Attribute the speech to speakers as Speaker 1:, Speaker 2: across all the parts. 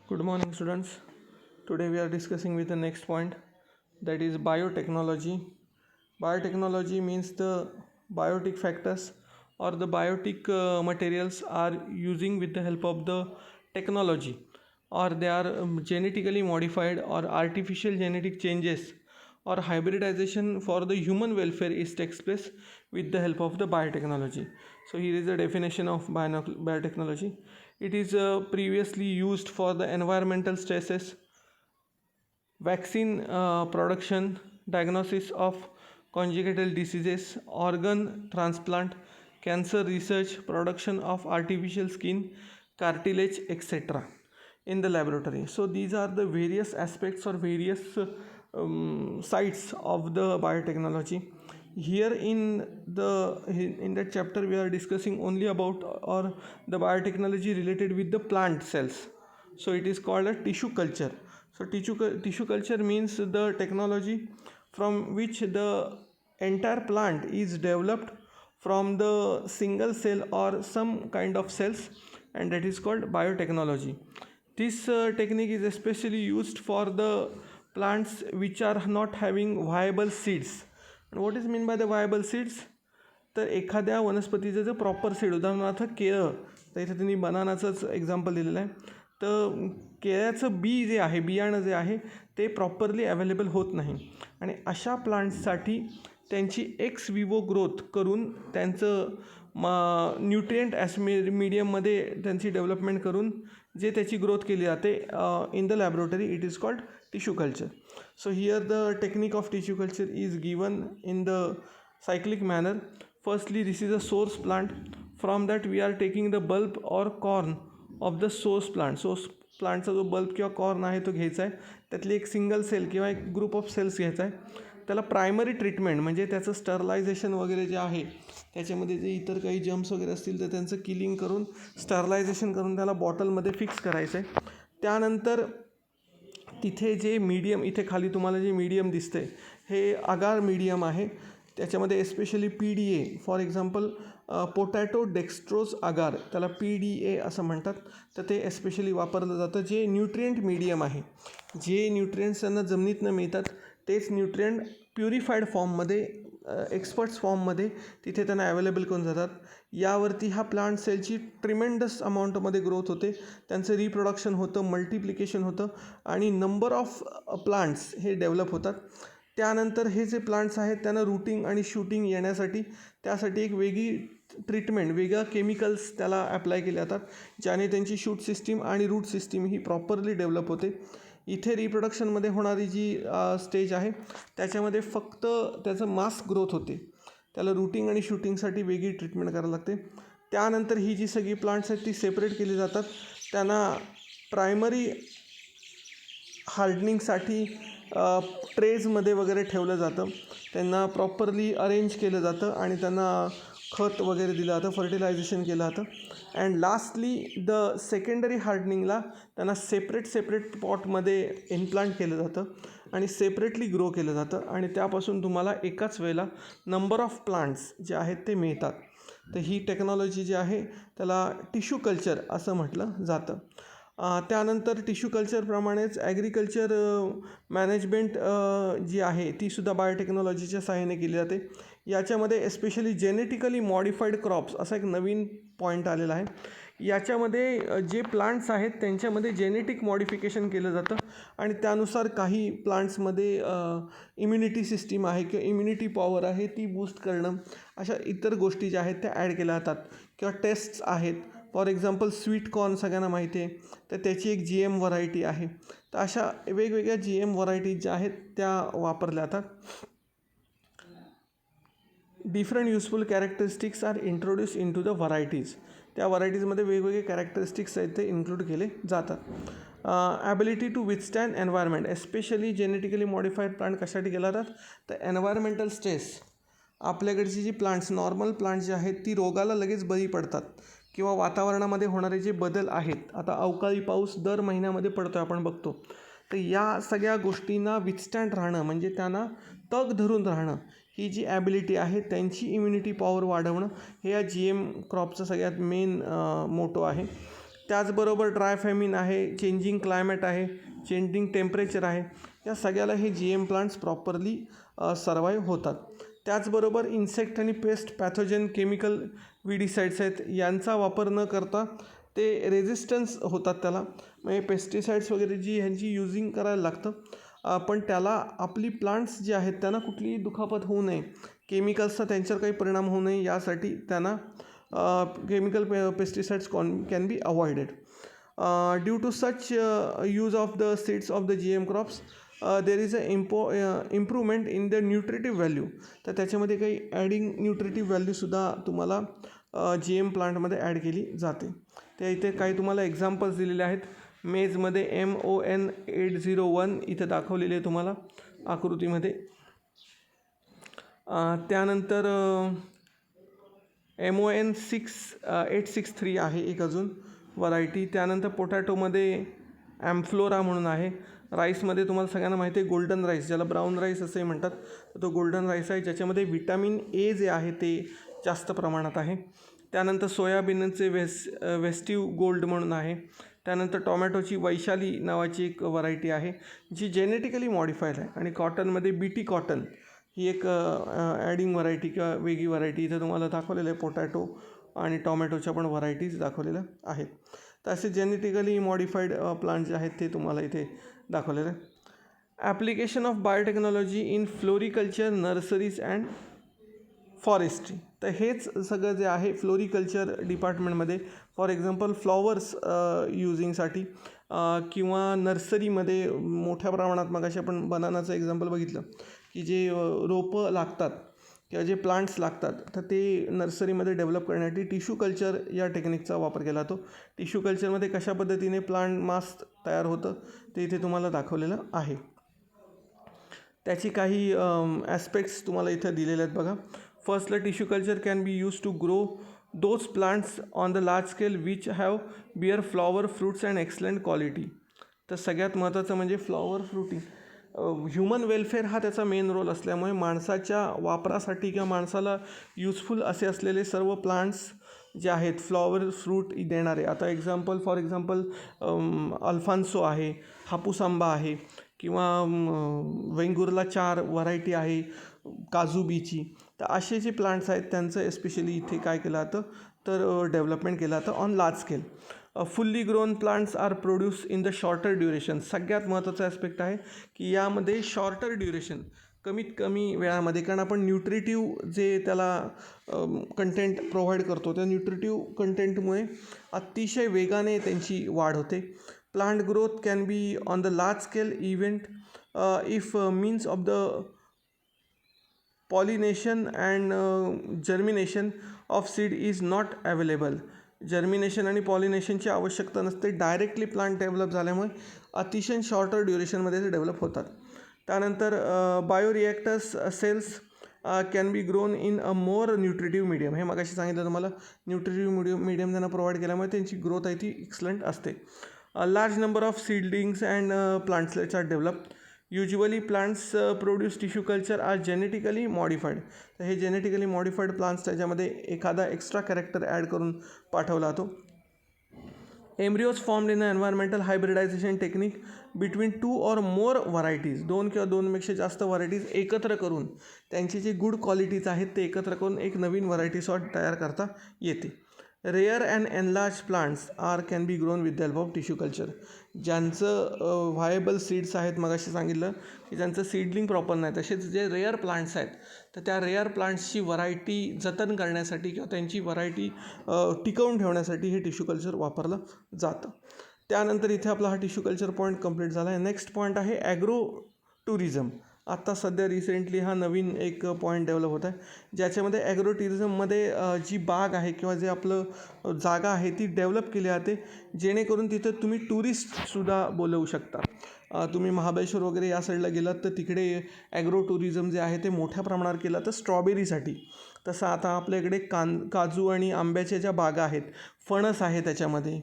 Speaker 1: Good morning, students. Today we are discussing with the next point, that is biotechnology. Biotechnology means the biotic factors or the biotic materials are using with the help of the technology, or they are genetically modified or artificial genetic changes or hybridization for the human welfare is takes place with the help of the biotechnology. So here is the definition of biotechnology. It is previously used for the environmental stresses, vaccine production, diagnosis of congenital diseases, organ transplant, cancer research, production of artificial skin, cartilage, etc. in the laboratory. So these are the various aspects or various sides of the biotechnology. Here in that chapter we are discussing only about or the biotechnology related with the plant cells. So it is called a tissue culture. So tissue culture means the technology from which the entire plant is developed from the single cell or some kind of cells, and that is called biotechnology. This technique is especially used for the plants which are not having viable seeds. And what is mean by the viable seeds? तर एखाद्या वनस्पतीचं जर proper seed, उदाहरणार्थ केळं, तर इथे त्यांनी बनानाचंच example दिलेलं आहे. तर केळ्याचं बी जे आहे, बियाणं जे आहे ते प्रॉपरली अवेलेबल होत नाही, आणि अशा प्लांट्ससाठी त्यांची एक्स विवो ग्रोथ करून त्यांचं न्यूट्रिएंट मीडियममध्ये त्यांची डेव्हलपमेंट करून जे त्याची ग्रोथ केली जाते in the laboratory, it is called tissue culture. So here the technique of tissue culture is given in the cyclic manner. Firstly, this is a source plant. From that we are taking the bulb or corn of the source plant. Source प्लांटचा जो bulb किंवा corn आहे तो घ्यायचा आहे, त्यातली एक single sale किंवा एक ग्रुप ऑफ सेल्स घ्यायचा आहे. त्याला प्रायमरी ट्रीटमेंट म्हणजे त्याचं स्टरलायझेशन वगैरे जे आहे, त्याच्यामध्ये जे इतर काही जम्स वगैरे असतील तर त्यांचं किलिंग करून स्टरलायझेशन करून त्याला बॉटलमध्ये फिक्स करायचं आहे. त्यानंतर तिथे जे मीडियम, इथे खाली तुम्हाला जे मीडियम दिसतं आहे हे अगार मीडियम आहे. त्याच्यामध्ये especially PDA, for example potato dextrose agar, त्याला PDA असं म्हणतात. तर ते एस्पेशली वापरलं जातं. जे न्यूट्रिएंट मीडियम आहे, जे न्यूट्रिएंट्स त्यांना जमिनीतनं मिळतात तेच न्यूट्रिएंट प्युरिफाईड फॉर्ममध्ये, एक्सपर्ट्स फॉर्ममध्ये तिथे त्यांना अवेलेबल करून जातात. यावरती ह्या प्लांट सेलची ट्रिमेंडस अमाऊंटमध्ये ग्रोथ होते, त्यांचं रिप्रोडक्शन होतं, मल्टिप्लिकेशन होतं, आणि नंबर ऑफ प्लांट्स हे डेव्हलप होतात. त्यानंतर हे जे प्लांट्स आहेत त्यांना रूटिंग आणि शूटिंग येण्यासाठी त्यासाठी एक वेगळी ट्रीटमेंट, वेगळ्या केमिकल्स त्याला अप्लाय केले जातात, ज्याने त्यांची शूट सिस्टीम आणि रूट सिस्टीम ही प्रॉपरली डेव्हलप होते. इथे रिप्रोडक्शनमध्ये होणारी जी स्टेज आहे त्याच्यामध्ये फक्त त्याचं मास ग्रोथ होते, त्याला रूटिंग आणि शूटिंगसाठी वेगळी ट्रीटमेंट करायला लागते. त्यानंतर ही जी सगळी प्लांट्स आहेत ती सेपरेट केली जातात. त्यांना प्रायमरी हार्डनिंगसाठी ट्रेजमध्ये वगैरे ठेवलं जातं, त्यांना प्रॉपरली अरेंज केलं जातं आणि त्यांना खत वगैरे दिलं जातं, फर्टिलायझेशन केलं जातं. अँड लास्टली द सेकंडरी हार्डनिंगला त्यांना सेपरेट पॉटमध्ये इम्प्लांट केलं जातं आणि सेपरेटली ग्रो केलं जातं, आणि त्यापासून तुम्हाला एकाच वेळेला नंबर ऑफ प्लांट्स जे आहेत ते मिळतात. तर ही टेक्नॉलॉजी जी आहे त्याला टिश्यू कल्चर असं म्हटलं जातं. त्यानंतर टिश्यू कल्चरप्रमाणेच ॲग्रिकल्चर मॅनेजमेंट जी आहे तीसुद्धा बायोटेक्नॉलॉजीच्या सहाय्याने केली जाते. याच्यामध्ये एस्पेशली जेनेटिकली मॉडिफाईड क्रॉप्स असा एक नवीन पॉईंट आलेला आहे. याच्यामध्ये जे प्लांट्स आहेत त्यांच्यामध्ये जेनेटिक मॉडिफिकेशन केलं जातं, आणि त्यानुसार काही प्लांट्समध्ये इम्युनिटी सिस्टीम आहे किंवा इम्युनिटी पॉवर आहे ती बूस्ट करणं, अशा इतर गोष्टी ज्या आहेत त्या ॲड केल्या जातात. किंवा टेस्ट्स आहेत, फॉर एक्झाम्पल स्वीट कॉर्न सगळ्यांना माहिती आहे, तर त्याची एक GM व्हरायटी आहे. तर अशा वेगवेगळ्या GM व्हरायटीज ज्या आहेत त्या वापरल्या जातात. Different useful characteristics are introduce into the varieties. त्या व्हरायटीजमध्ये वेगवेगळे कॅरेक्टरिस्टिक्स आहेत ते इन्क्लूड केले जातात. Ability to withstand environment, especially genetically modified plant कशासाठी केला जातात, तर एन्व्हायरमेंटल स्ट्रेस. आपल्याकडची जी प्लांट्स, नॉर्मल प्लांट्स जे आहेत ती रोगाला लगेच बळी पडतात, किंवा वातावरणामध्ये होणारे जे बदल आहेत, आता अवकाळी पाऊस दर महिन्यामध्ये पडतो आहे आपण बघतो, तर या सगळ्या गोष्टींना विथस्टँड राहणं म्हणजे त्यांना तग धरून राहणं, ही जी ॲबिलिटी आहे त्यांची इम्युनिटी पॉवर वाढवणं हे या GM क्रॉपचं सगळ्यात मेन मोटो आहे. त्याचबरोबर ड्राय फॅमिन आहे, चेंजिंग क्लायमेट आहे, चेंजिंग टेम्परेचर आहे, या सगळ्याला हे GM प्लांट्स प्रॉपरली सर्वाईव्ह होतात. त्याचबरोबर इन्सेक्ट आणि पेस्ट पॅथोजन केमिकल विडीसाईड्स आहेत यांचा वापर न करता ते रेझिस्टन्स होतात त्याला, म्हणजे पेस्टिसाइड्स वगैरे जी ह्यांची युजिंग करायला लागतं, पण त्याला आपली प्लांट्स जे आहेत त्यांना कुठलीही दुखापत होऊ नये, केमिकल्सचा त्यांच्यावर काही परिणाम होऊ नये यासाठी त्यांना chemical pesticides can be avoided. Due to such use of the seeds of the GM crops, there is a improvement in the nutritive value. तर त्याच्यामध्ये काही ॲडिंग न्यूट्रिटिव्ह व्हॅल्यूसुद्धा तुम्हाला GM प्लांटमध्ये ॲड केली जाते. त्या इथे काही तुम्हाला एक्झाम्पल्स दिलेले आहेत. मेजमध्ये MON 801 इथे दाखवलेले आहे तुम्हाला आकृतीमध्ये. त्यानंतर MON 863 आहे एक अजून व्हरायटी. त्यानंतर पोटॅटोमध्ये ॲम्फ्लोरा म्हणून आहे. राईसमध्ये तुम्हाला सगळ्यांना माहिती आहे गोल्डन राईस, ज्याला ब्राऊन राईस असे म्हणतात, तो गोल्डन राईस आहे ज्याच्यामध्ये व्हिटॅमिन A जे आहे ते जास्त प्रमाणात आहे. त्यानंतर सोयाबीनचे वेस्टिव गोल्ड म्हणून आहे. त्यानंतर टोमॅटोची वैशाली नावाची एक व्हरायटी आहे जी जेनेटिकली मॉडिफाईड आहे. आणि कॉटनमध्ये BT कॉटन ही एक ॲडिंग व्हरायटी किंवा वेगळी व्हरायटी इथे तुम्हाला दाखवलेलं आहे. पोटॅटो आणि टॉमॅटोच्या पण व्हरायटीज दाखवलेल्या आहेत. तर असे जेनेटिकली मॉडिफाईड प्लांट जे आहेत ते तुम्हाला इथे दाखवलेलं आहे. Application of biotechnology in floriculture, nurseries and forestry. तर हेच सगळं जे आहे फ्लोरिकल्चर डिपार्टमेंटमध्ये, फॉर एक्झाम्पल फ्लॉवर्स युजिंगसाठी किंवा नर्सरीमध्ये मोठ्या प्रमाणात, मग असे आपण बनानाचं एक्झाम्पल बघितलं की जे रोपं लागतात किंवा जे प्लांट्स लागतात तर ते नर्सरीमध्ये डेव्हलप करण्यासाठी टिश्यू कल्चर या टेक्निकचा वापर केला जातो. टिश्यू कल्चरमध्ये कशा पद्धतीने प्लांट मास तयार होतं ते इथे तुम्हाला दाखवलेलं आहे. त्याची काही ॲस्पेक्ट्स तुम्हाला इथे दिलेले आहेत बघा. फर्स्टला tissue culture can be use to grow those plants on the large scale which have bear flower, fruits and excellent quality. तर सगळ्यात महत्त्वाचं म्हणजे फ्लॉवर, फ्रुटिंग. ह्युमन वेलफेअर हा त्याचा मेन रोल असल्यामुळे माणसाच्या वापरासाठी किंवा माणसाला युजफुल असे असलेले सर्व प्लांट्स जे आहेत फ्लॉवर, फ्रूट देणारे, आता फॉर एक्झाम्पल अल्फान्सो आहे, हापूस आंबा आहे किंवा वेंगुर्ला 4 व्हरायटी आहे काजूबीची. तर असे जे प्लांट्स आहेत त्यांचं एस्पेशली इथे काय केलं जातं तर डेव्हलपमेंट केलं जातं on large scale. Fully grown plants are produce in the shorter duration. सगळ्यात महत्त्वाचा ॲस्पेक्ट आहे की यामध्ये शॉर्टर ड्युरेशन, कमीत कमी वेळामध्ये, कारण आपण न्यूट्रिटिव्ह जे त्याला कंटेंट प्रोव्हाइड करतो त्या न्यूट्रिटिव्ह कंटेंटमुळे अतिशय वेगाने त्यांची वाढ होते. Plant growth can be on the large scale event if means of the pollination and germination of seed is not available. Germination आणि पॉलिनेशनची आवश्यकता नसते, डायरेक्टली प्लांट डेव्हलप झाल्यामुळे अतिशय शॉर्टर ड्युरेशनमध्ये ते डेव्हलप होतात. त्यानंतर bioreactors cells can be grown in a more nutritive medium. हे मगाशी सांगितलं तुम्हाला, न्यूट्रिटिव्ह मीडियम त्यांना प्रोव्हाइड केल्यामुळे त्यांची ग्रोथ आहे ती एक्सलंट असते. Large number of seedlings and plants are develop. Usually plants produce tissue culture are genetically modified. तर हे जेनेटिकली मॉडिफाईड प्लांट्स त्याच्यामध्ये एखादा एक्स्ट्रा कॅरेक्टर ॲड करून पाठवला जातो. Embryos formed in a environmental hybridisation technique between 2 or more varieties. 2 किंवा 2पेक्षा जास्त varieties एकत्र करून त्यांची जे गुड क्वालिटीज आहेत ते एकत्र करून एक नवीन व्हरायटी सॉर्ट तयार करता येते. Rare and enlarge plants can be grown with the help of tissue culture. ज्यांचं व्हायबल सीड्स आहेत, मग असे सांगितलं की ज्यांचं सीडलिंग प्रॉपर नाही, तसेच जे रेअर प्लांट्स आहेत तर त्या रेअर प्लांट्सची व्हरायटी जतन करण्यासाठी किंवा त्यांची व्हरायटी टिकवून ठेवण्यासाठी हे टिश्यू कल्चर वापरलं जातं. त्यानंतर इथे आपला हा टिश्यू कल्चर पॉईंट कंप्लीट झाला आहे. नेक्स्ट पॉईंट आहे ॲग्रो टुरिझम. आत्ता सध्या रिसेंटली हा नवीन एक पॉईंट डेव्हलप होत आहे, ज्याच्यामध्ये ॲग्रो टुरिझममध्ये जी बाग आहे किंवा जे आपलं जागा आहे ती डेव्हलप केली जाते, जेणेकरून तिथं तुम्ही टुरिस्टसुद्धा बोलवू शकता. तुम्ही महाबळेश्वर वगैरे या साईडला गेलात तर तिकडे ॲग्रो टुरिझम जे आहे ते मोठ्या प्रमाणावर केलं तर स्ट्रॉबेरीसाठी. तसं आता आपल्या इकडे काजू आणि आंब्याच्या ज्या बागा आहेत, फणस आहे त्याच्यामध्ये,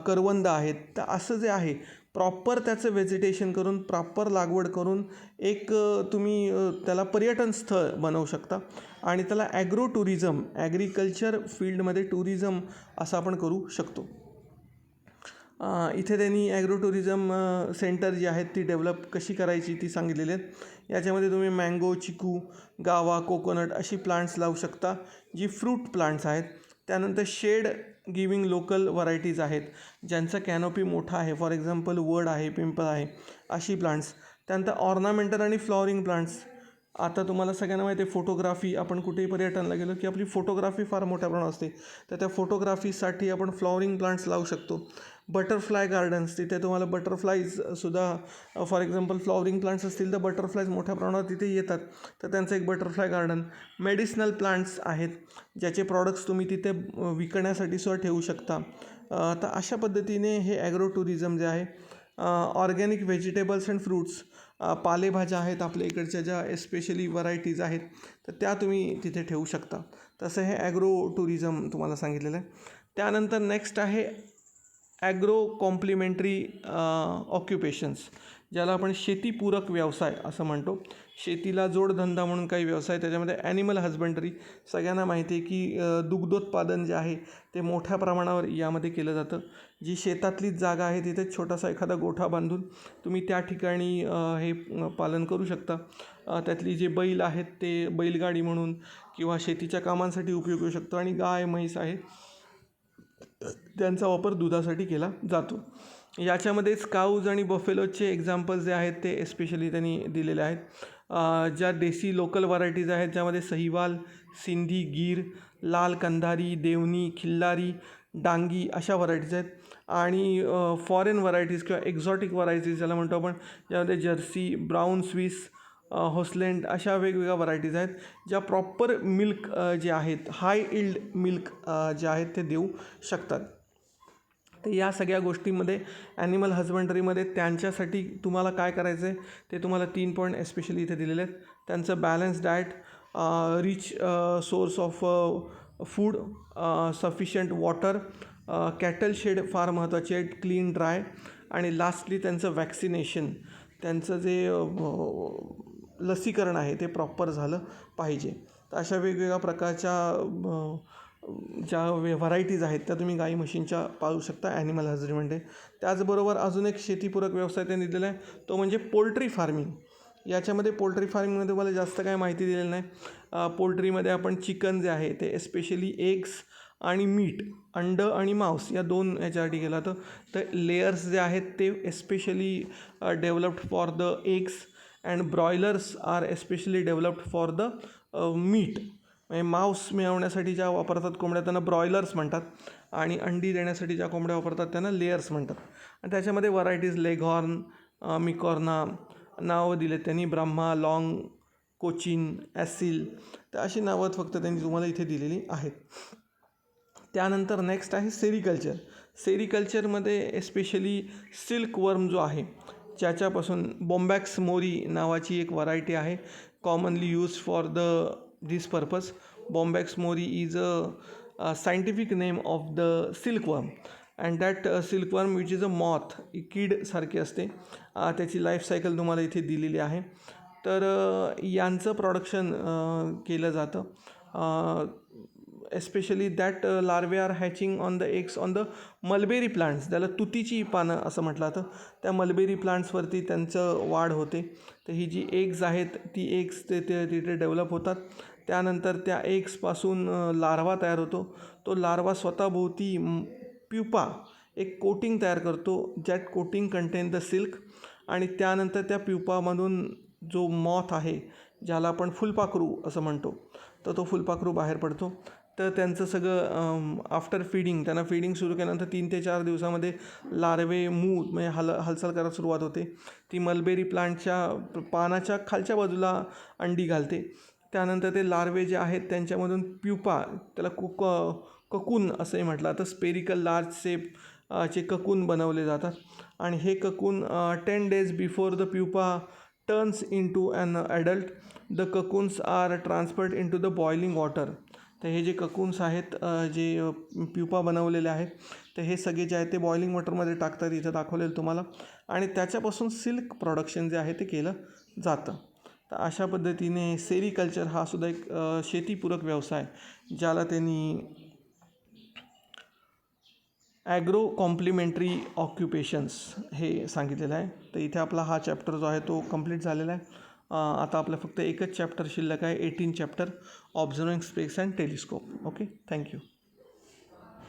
Speaker 1: करवंद आहेत, तर असं जे आहे प्रॉपर त्याचं व्हेजिटेशन करून प्रॉपर लागवड करून एक तुम्ही त्याला पर्यटन स्थळ बनवू शकता आणि त्याला ॲग्रो टुरिझम, ॲग्रिकल्चर फील्डमध्ये टुरिझम असं आपण करू शकतो. इथे त्यांनी ॲग्रो टुरिझम सेंटर जी आहेत ती डेव्हलप कशी करायची ती सांगितलेली आहेत. याच्यामध्ये तुम्ही मँगो, चिकू, गावा, कोकोनट अशी प्लांट्स लावू शकता जी फ्रूट प्लांट्स आहेत. त्यानंतर शेड गिविंग लोकल व्हरायटीज आहेत ज्यांचा कॅनोपी मोठा आहे, फॉर एक्झाम्पल वड आहे, पिंपळ आहे, अशी प्लांट्स. त्यानंतर ऑर्नामेंटल आणि फ्लॉवरिंग प्लांट्स. आता तुम्हाला सगळ्यांना माहिती आहे फोटोग्राफी, आपण कुठेही पर्यटनाला गेलो की आपली फोटोग्राफी फार मोठ्या प्रमाणात असते, तर त्या फोटोग्राफीसाठी आपण फ्लॉवरिंग प्लांट्स लावू शकतो. बटरफ्लाय गार्डन्स, तिथे तुम्हाला बटरफ्लाईजसुद्धा फॉर एक्झाम्पल फ्लॉवरिंग प्लांट्स असतील तर बटरफ्लायज मोठ्या प्रमाणात तिथे येतात, तर त्यांचं एक बटरफ्लाय गार्डन. मेडिसिनल प्लांट्स आहेत ज्याचे प्रॉडक्ट्स तुम्ही तिथे विकण्यासाठी सुद्धा ठेवू शकता. तर अशा पद्धतीने हे ॲग्रो टुरिझम जे आहे, ऑर्गॅनिक व्हेजिटेबल्स अँड फ्रूट्स, पालेभाज्या आहेत आपल्या इकडच्या ज्या एस्पेशली व्हरायटीज आहेत तर त्या तुम्ही तिथे ठेवू शकता. तसं हे ॲग्रो टुरिझम तुम्हाला सांगितलेलं आहे. त्यानंतर नेक्स्ट आहे ॲग्रो कॉम्प्लिमेंटरी ऑक्युपेशन्स, ज्याला आपण शेतीपूरक व्यवसाय असं म्हणतो. शेतीला जोडधंदा म्हणून काही व्यवसाय, त्याच्यामध्ये ॲनिमल हजबंडरी. सगळ्यांना माहिती आहे की दुग्धोत्पादन जे आहे ते मोठ्या प्रमाणावर यामध्ये केलं जातं. जी शेतातलीच जागा आहे तिथे छोटासा एखादा गोठा बांधून तुम्ही त्या ठिकाणी हे पालन करू शकता. त्यातली जे बैल आहेत ते बैलगाडी म्हणून किंवा शेतीच्या कामांसाठी उपयोग करू शकतो. आणि गाय, म्हैस आहे त्यांचा वापर दुधासाठी केला जातो. याच्यामध्येच काऊज आणि बफेलोचे एक्झाम्पल्स जे आहेत ते एस्पेशली त्यांनी दिलेले आहेत. ज्या देसी लोकल व्हरायटीज आहेत ज्यामध्ये सहीवाल, सिंधी, गीर, लाल कंधारी, देवणी, खिल्लारी, डांगी अशा व्हरायटीज आहेत. आणि फॉरेन व्हरायटीज किंवा एक्झॉटिक व्हरायटीज ज्याला म्हणतो आपण, ज्यामध्ये जर्सी, ब्राऊन स्विस, होसलँड अशा वेगवेगळ्या व्हरायटीज आहेत ज्या प्रॉपर मिल्क जे आहेत, हाय इल्ड मिल्क जे आहेत ते देऊ शकतात. तर या सगळ्या गोष्टींमध्ये ॲनिमल हजबंडरीमध्ये त्यांच्यासाठी तुम्हाला काय करायचं आहे ते तुम्हाला 3 पॉईंट एस्पेशली इथे दिलेले आहेत. त्यांचं balance diet, rich source of food, sufficient water, cattle shed फार महत्त्वाचे आहेत, क्लीन ड्राय, आणि लास्टली त्यांचं वॅक्सिनेशन, त्यांचं जे लसीकरण आहे ते प्रॉपर झालं पाहिजे. तर अशा वेगवेगळ्या प्रकारच्या ज्या व्हरायटीज आहेत त्या तुम्ही गाई म्हशींच्या पाळू शकता ॲनिमल हजबंडरीमध्ये. त्याचबरोबर अजून एक शेतीपूरक व्यवसाय त्यांनी दिलेला आहे, तो म्हणजे पोल्ट्री फार्मिंग. याच्यामध्ये पोल्ट्री फार्मिंगमध्ये तुम्हाला जास्त काय माहिती दिलेली नाही. पोल्ट्रीमध्ये आपण चिकन जे आहे ते एस्पेशली एग्स आणि मीट, अंडं आणि मांस या 2 ह्याच्यासाठी केलं जातं. तर लेयर्स जे आहेत ते especially developed for the eggs and broilers are especially developed for the meat. म्हणजे मांस मिळवण्यासाठी ज्या वापरतात कोंबड्या त्यांना ब्रॉयलर्स म्हणतात, आणि अंडी देण्यासाठी ज्या कोंबड्या वापरतात त्यांना लेयर्स म्हणतात. आणि त्याच्यामध्ये व्हरायटीज लेघॉर्न, मिकॉर्ना नावं दिलेत त्यांनी, ब्रह्मा, लाँग, कोचिन, ॲसिल, तर अशी नावं फक्त त्यांनी तुम्हाला इथे दिलेली आहेत. त्यानंतर नेक्स्ट आहे सेरिकल्चर. सेरिकल्चरमध्ये एस्पेशली सिल्कवर्म जो आहे, ज्याच्यापासून बॉम्बॅक्स मोरी नावाची एक व्हरायटी आहे, commonly use for this purpose. Bombyx mori is a scientific name of the silkworm, and that silkworm which is a moth, कीड सारखी असते. त्याची लाईफ सायकल तुम्हाला इथे दिलेली आहे. तर यांचं प्रोडक्शन केलं जातं. Especially that larvae are hatching on the eggs on the mulberry plants, त्याला तुतीची पानं असं म्हटलं जातं. त्या मलबेरी प्लांट्सवरती त्यांचं वाढ होते. तर ही जी एग्स आहेत ती एग्स तिथे डेव्हलप होतात. त्यानंतर त्या एग्सपासून लार्वा तयार होतो. तो लार्वा स्वतःभोवती प्युपा एक कोटिंग तयार करतो, that coating content the silk. आणि त्यानंतर त्या प्युपामधून जो मॉथ आहे, ज्याला आपण फुलपाखरू असं म्हणतो, तर तो फुलपाखरू बाहेर पडतो. तर त्यांचं सगळं आफ्टर फिडिंग, त्यांना फिडिंग सुरू केल्यानंतर 3 ते 4 दिवसामध्ये लार्वे म्हणजे हालचाल करायला सुरुवात होते. ती मलबेरी प्लांटच्या पानाच्या खालच्या बाजूला अंडी घालते. त्यानंतर ते लार्वे जे आहेत त्यांच्यामधून प्युपा, त्याला ककून असंही म्हटलं तर स्पेरिकल लार्ज शेप चे ककून बनवले जातात. आणि हे cocoon 10 days before the pupa turns into an adult, the cocoons are transferred into the boiling water. तर हे जे ककून्स आहेत, जे प्युपा बनवलेले आहेत, तर हे सगळे जे आहेत ते बॉइलिंग वॉटरमध्ये टाकतात, इथं दाखवलेलं तुम्हाला. आणि त्याच्यापासून सिल्क प्रोडक्शन जे आहे ते केलं जातं. तर अशा पद्धतीने सेरिकल्चर हा सुद्धा एक शेतीपूरक व्यवसाय, ज्याला त्यांनी ॲग्रो कॉम्प्लिमेंटरी ऑक्युपेशन्स हे सांगितलेलं आहे. तर इथे आपला हा चॅप्टर जो आहे तो कंप्लीट झालेला आहे. आता आपलं फक्त एकच चॅप्टर शिल्लक आहे, 18 chapter, observing space and telescope. Okay, thank you.